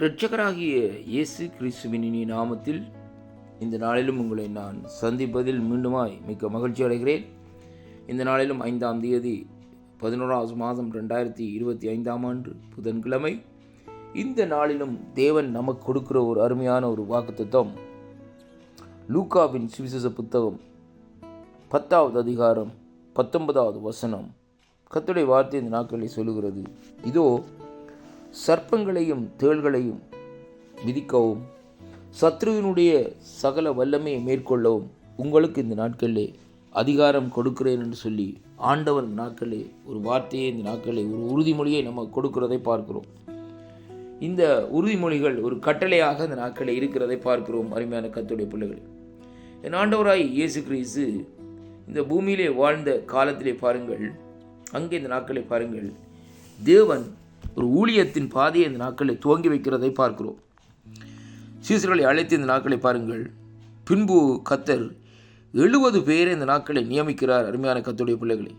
இரட்சகராகிய இயேசு கிறிஸ்துவின் இனிய நாமத்தில் இந்த நாளிலும் உங்களை நான் சந்திப்பதில் மீண்டுமாய் மிக்க மகிழ்ச்சி அடைகிறேன். இந்த நாளிலும் 5ஆம் தேதி 11வது மாதம் 2025ஆம் ஆண்டு புதன்கிழமை. இந்த நாளிலும் தேவன் நமக்கு கொடுக்கிற ஒரு அருமையான ஒரு வாக்குத்தத்தம் லூக்காவின் சுவிசேஷ புத்தகம் 10வது அதிகாரம் 19வது வசனம். கர்த்தருடைய வார்த்தை இந்த நாட்களில் சொல்லுகிறது, இதோ சர்ப்பங்களையும் தேள்களையும் மிதிக்கவும் சத்ருவினுடைய சகல வல்லமையை மேற்கொள்ளவும் உங்களுக்கு இந்த நாட்களிலே அதிகாரம் கொடுக்கிறேன் என்று சொல்லி ஆண்டவர் இந்த நாட்களிலே ஒரு வார்த்தையை, இந்த நாட்களிலே ஒரு உறுதிமொழியை நம்ம கொடுக்கிறதை பார்க்கிறோம். இந்த உறுதிமொழிகள் ஒரு கட்டளையாக இந்த நாட்களில் இருக்கிறதை பார்க்கிறோம். அருமையான கர்த்தருடைய பிள்ளைகள், என் ஆண்டவராய் இயேசு கிறிஸ்து இந்த பூமியிலே வாழ்ந்த காலத்திலே பாருங்கள், அங்கே இந்த நாட்களை பாருங்கள், தேவன் ஒரு ஊழியத்தின் பாதையை இந்த நாட்களை துவங்கி வைக்கிறதை பார்க்கிறோம். சீசர்களை அழைத்து இந்த நாட்களை பாருங்கள், பின்பு கர்த்தர் 70 பேரை இந்த நாட்களை நியமிக்கிறார். அருமையான கர்த்தருடைய பிள்ளைகளை,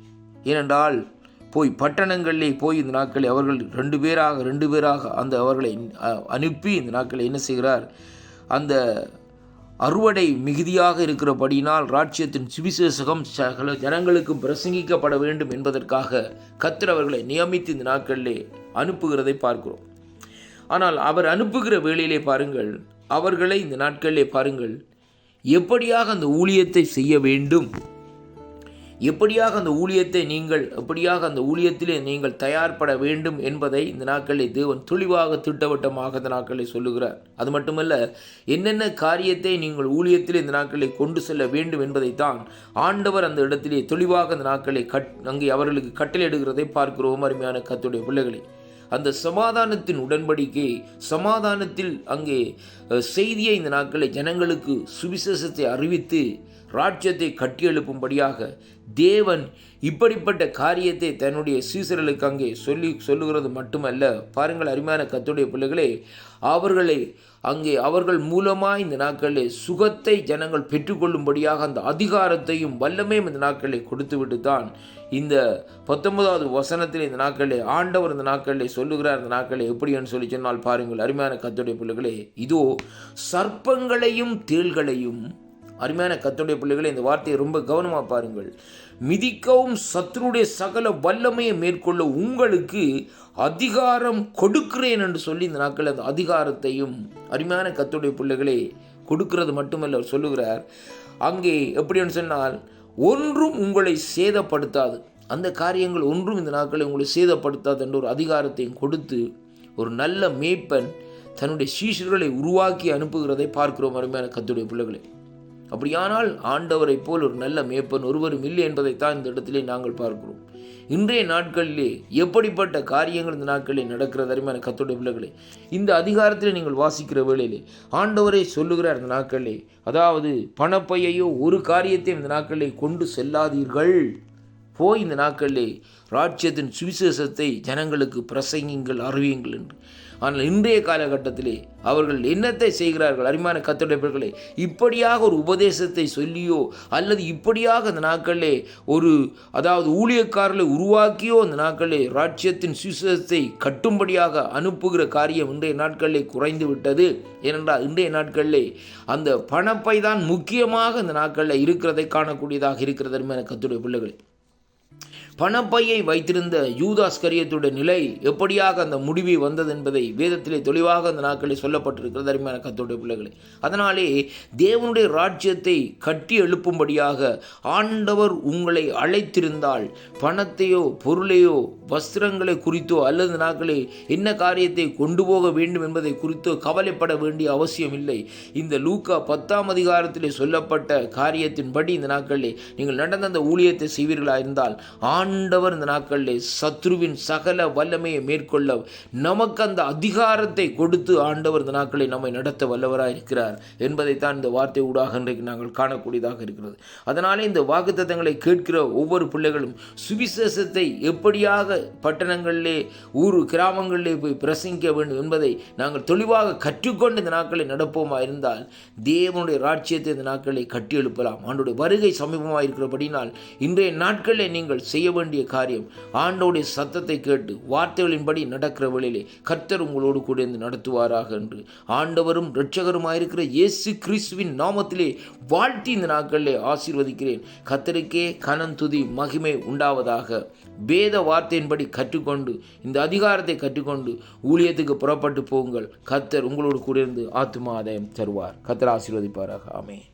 ஏனென்றால் போய் பட்டணங்களிலே போய் இந்த நாட்களை அவர்கள் ரெண்டு பேராக அந்த அவர்களை அனுப்பி இந்த நாட்களை என்ன செய்கிறார், அந்த அறுவடை மிகுதியாக இருக்கிறபடியினால் ராஜ்யத்தின் சுவிசேஷகம் சகல ஜனங்களுக்கும் பிரசங்கிக்கப்பட வேண்டும் என்பதற்காக கர்த்தர் அவர்களை நியமித்து இந்த நாட்களிலே அனுப்புகிறதை பார்க்கிறோம். ஆனால் அவர் அனுப்புகிற வேளையிலே பாருங்கள், அவர்களை இந்த நாட்களிலே பாருங்கள், எப்படியாக அந்த ஊழியத்தை செய்ய வேண்டும், எப்படியாக அந்த ஊழியத்திலே நீங்கள் தயார்பட வேண்டும் என்பதை இந்த நாட்களில் தேவன் தெளிவாக திட்டவட்டமாக இந்த நாட்களை சொல்லுகிறார். அது மட்டுமல்ல, என்னென்ன காரியத்தை நீங்கள் ஊழியத்திலே இந்த நாட்களை கொண்டு செல்ல வேண்டும் என்பதைத்தான் ஆண்டவர் அந்த இடத்திலே தெளிவாக இந்த நாட்களை அங்கே அவர்களுக்கு கட்டளையிடுகிறதை பார்க்கிறோம். அருமையான கர்த்தருடைய பிள்ளைகளை, அந்த சமாதானத்தின் உடன்படிக்கை, சமாதானத்தில் அங்கே செய்தியை இந்த நாட்களை ஜனங்களுக்கு சுவிசேஷத்தை அறிவித்து ராஜ்யத்தை கட்டியெழுப்பும்படியாக தேவன் இப்படிப்பட்ட காரியத்தை தன்னுடைய சீசர்களுக்கு அங்கே சொல்லுகிறது மட்டுமல்ல. பாருங்கள் அருமையான கர்த்தருடைய பிள்ளைகளே, அவர்கள் மூலமாக இந்த நாட்களில் சுகத்தை ஜனங்கள் பெற்றுக்கொள்ளும்படியாக அந்த அதிகாரத்தையும் வல்லமையும் இந்த நாட்களில் கொடுத்துவிட்டு தான் இந்த 19வது வசனத்தில் இந்த நாட்களில் ஆண்டவர் இந்த நாட்களில் சொல்லுகிறார். இந்த நாட்களில் எப்படி என்று சொல்லி சொன்னால் பாருங்கள் அருமையான கர்த்தருடைய பிள்ளைகளே, இதோ சர்ப்பங்களையும் தேள்களையும், அருமையான கர்த்தருடைய பிள்ளைகளை இந்த வார்த்தையை ரொம்ப கவனமாக பாருங்கள், மிதிக்கவும் சத்ருடைய சகல வல்லமையை மேற்கொள்ள உங்களுக்கு அதிகாரம் கொடுக்கிறேன் என்று சொல்லி இந்த நாட்கள் அந்த அதிகாரத்தையும் அருமையான கர்த்தருடைய பிள்ளைகளை கொடுக்கிறது மட்டுமல்ல, அவர் சொல்லுகிறார் அங்கே எப்படின்னு சொன்னால், ஒன்றும் உங்களை சேதப்படுத்தாது, அந்த காரியங்கள் ஒன்றும் இந்த நாட்களை உங்களை சேதப்படுத்தாது என்ற ஒரு அதிகாரத்தையும் கொடுத்து ஒரு நல்ல மேய்ப்பன் தன்னுடைய சீஷர்களை உருவாக்கி அனுப்புகிறதை பார்க்கிறோம். அருமையான கர்த்தருடைய பிள்ளைகளை, அப்படியானால் ஆண்டவரை போல் ஒரு நல்ல மேய்ப்பன் ஒருவரும் இல்லை என்பதைத்தான் இந்த இடத்திலே நாங்கள் பார்க்கிறோம். இன்றைய நாட்களிலே எப்படிப்பட்ட காரியங்கள் இந்த நாட்களிலே நடக்கிறது. அருமையான கர்த்தருடைய பிள்ளைகளே, இந்த அதிகாரத்தில் நீங்கள் வாசிக்கிற வேளையிலே ஆண்டவரை சொல்லுகிறார் இந்த நாட்களிலே, அதாவது பணப்பையையோ ஒரு காரியத்தையும் இந்த நாட்களிலே கொண்டு செல்லாதீர்கள், போய் இந்த நாட்களிலே ராஜ்யத்தின் சுவிசேஷத்தை ஜனங்களுக்கு பிரசங்கிங்கள், அறிவியுங்கள் என்று. ஆனால் இன்றைய காலகட்டத்திலே அவர்கள் என்னத்தை செய்கிறார்கள்? அருமையான கர்த்தருடைய பிள்ளைகளே, இப்படியாக ஒரு உபதேசத்தை சொல்லியோ அல்லது இப்படியாக அந்த நாட்களிலே அதாவது ஊழியக்காரர்களை உருவாக்கியோ அந்த நாட்களிலே ராஜ்யத்தின் சுவிசேஷத்தை கட்டும்படியாக அனுப்புகிற காரியம் இன்றைய நாட்களிலே குறைந்து விட்டது. ஏனென்றால் இன்றைய நாட்களிலே அந்த பணப்பை தான் முக்கியமாக இந்த நாட்களில் இருக்கிறதை காணக்கூடியதாக இருக்கிறது. அருமையான கர்த்தருடைய பிள்ளைகளே, பணப்பையை வைத்திருந்த யூதாஸ்கரியத்துடைய நிலை எப்படியாக அந்த முடிவு வந்தது என்பதை வேதத்திலே தெளிவாக அந்த நாட்களில் சொல்லப்பட்டிருக்கிறது. அருமையான கர்த்தருடைய பிள்ளைகளே, அதனாலே தேவனுடைய ராஜ்யத்தை கட்டி எழுப்பும்படியாக ஆண்டவர் உங்களை அழைத்திருந்தால் பணத்தையோ பொருளையோ வஸ்திரங்களை குறித்தோ அல்லது நாட்களில் என்ன காரியத்தை கொண்டு போக வேண்டும் என்பதை குறித்தோ கவலைப்பட வேண்டிய அவசியம் இல்லை. இந்த லூக்கா 10ஆம் அதிகாரத்திலே சொல்லப்பட்ட காரியத்தின்படி இந்த நாட்களிலே நீங்கள் நடந்த அந்த ஊழியத்தை செய்வீர்களாக இருந்தால் ஆண்டவர் இந்த நாட்களிலே சத்ருவின் சகல வல்லமையை மேற்கொள்ள நமக்கு அந்த அதிகாரத்தை கொடுத்து ஆண்டவர் இந்த நாட்களை நம்மை நடத்த வல்லவராக இருக்கிறார் என்பதைத்தான் இந்த வார்த்தை ஊடாக இன்றைக்கு நாங்கள் காணக்கூடியதாக இருக்கிறது. அதனாலே இந்த வாக்குத்தத்தங்களை கேட்கிற ஒவ்வொரு பிள்ளைகளும் சுவிசேஷத்தை எப்படியாக பட்டணங்களிலே கிராமங்களிலே போய் பிரசங்கிக்க வேண்டும் என்பதை நாங்கள் தெளிவாக கற்றுக்கொண்டு இந்த நாட்களை நடப்போமா இருந்தால் தேவனுடைய ராஜ்யத்தை இந்த நாட்களை கட்டி எழுப்பலாம். ஆண்டவருடைய வருகை சமீபமாக இருக்கிறபடினால் இன்றைய நாட்களிலே நீங்கள் செய்ய வேண்டிய காரியம் ஆண்டவருடைய சத்தத்தை கேட்டு வார்த்தைகளின்படி நடக்கிற வேளையிலே கர்த்தர் உங்களோடு கூட இருந்து நடத்துவாராக என்று ஆண்டவரும் இரட்சகருமாயிருக்கிற இயேசு கிறிஸ்துவின் நாமத்திலே வாழ்த்தி இந்த நாட்களிலே ஆசீர்வதிக்கிறேன். கர்த்தருக்கே கனம் துதி மகிமை உண்டாவதாக. வேத வார்த்தையின்படி கற்றுக்கொண்டு இந்த அதிகாரத்தை கற்றுக்கொண்டு ஊழியத்துக்கு புறப்பட்டு போங்கள். கர்த்தர் உங்களோடு கூட இருந்து ஆத்தும ஆதாயம் தருவார். கர்த்தர் ஆசீர்வதிப்பாராக. ஆமென்.